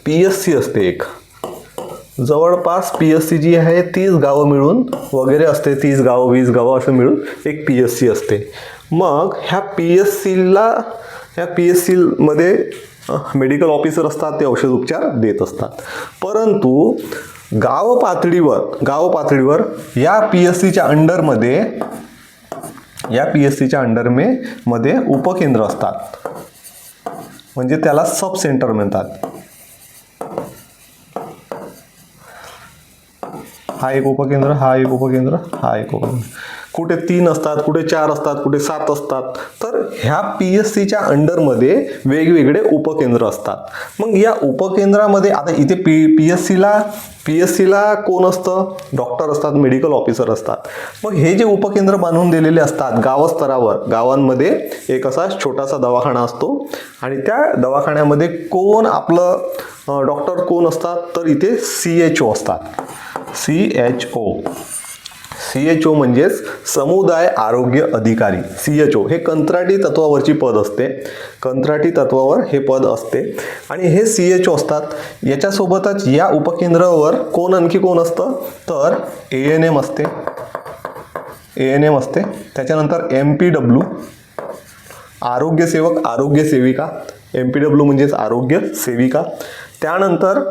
PSC असते एक, जवळपास PSC जी आहे 30 गावं मिळून वगैरे असते, 30 गावं 20 गावं असं मिळून एक PSC असते. मग ह्या PSC मध्ये मेडिकल ऑफिसर असतात, ते औषध उपचार देत असतात. परंतु गाव पातळीवर या PSCच्या अंडरमध्ये उपकेंद्र असतात, म्हणजे त्याला सब सेंटर म्हणतात. हा एक उपकेंद्र, हा एक उपकेंद्र, हा एक उपकेंद्र. कुठे 3 असतात, कुठे 4 असतात, कुठे 7 असतात. तर ह्या PSCच्या अंडरमध्ये वेगवेगळे उपकेंद्र असतात. मग या उपकेंद्रामध्ये आता इथे PSCला कोण असतं? डॉक्टर असतात, मेडिकल ऑफिसर असतात. मग हे जे उपकेंद्र बांधून दिलेले असतात गावस्तरावर, गावांमध्ये एक असा छोटासा दवाखाना असतो आणि त्या दवाखान्यामध्ये कोण आपलं डॉक्टर कोण असतात? तर इथे CHO असतात. CHO म्हणजेच समुदाय आरोग्य अधिकारी. CHO हे कंत्राटी तत्वावरची पद असते, कंत्राटी तत्वावर हे पद असते आणि हे CHO असतात. याच्यासोबतच या उपकेंद्रावर आणखी कोण असतं? तर ANM असते, त्याच्यानंतर MPW आरोग्यसेवक, आरोग्यसेविका. MPW म्हणजेच आरोग्य सेविका. त्यानंतर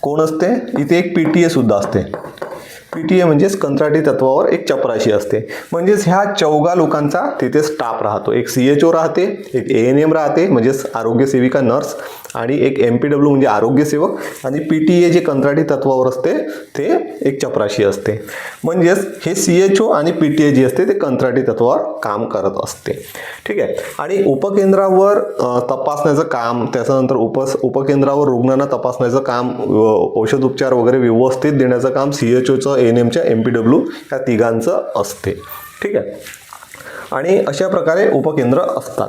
कोण असते? इथे एक PTA सुद्धा असते. PTA म्हणजेच कंत्राटी तत्वावर एक चपराशी असते. म्हणजेच ह्या 14 लोकांचा तिथे स्टाफ राहतो. एक CHO राहते, एक ANM राहते म्हणजेच आरोग्य सेविका नर्स, आणि एक MPW म्हणजे आरोग्यसेवक, आणि PTA जे कंत्राटी तत्वावर असते ते एक चपराशी असते. म्हणजेच हे CHO आणि PTA जी असते ते कंत्राटी तत्वावर काम करत असते. ठीक आहे. आणि उपकेंद्रावर तपासण्याचं काम, त्याच्यानंतर उपकेंद्रावर रुग्णांना तपासण्याचं काम, औषध उपचार वगैरे व्यवस्थित देण्याचं काम CHOचं, ANMच्या, MPW या तिघांचं असते. ठीक आहे. आणि अशा प्रकारे उपकेंद्र असतात.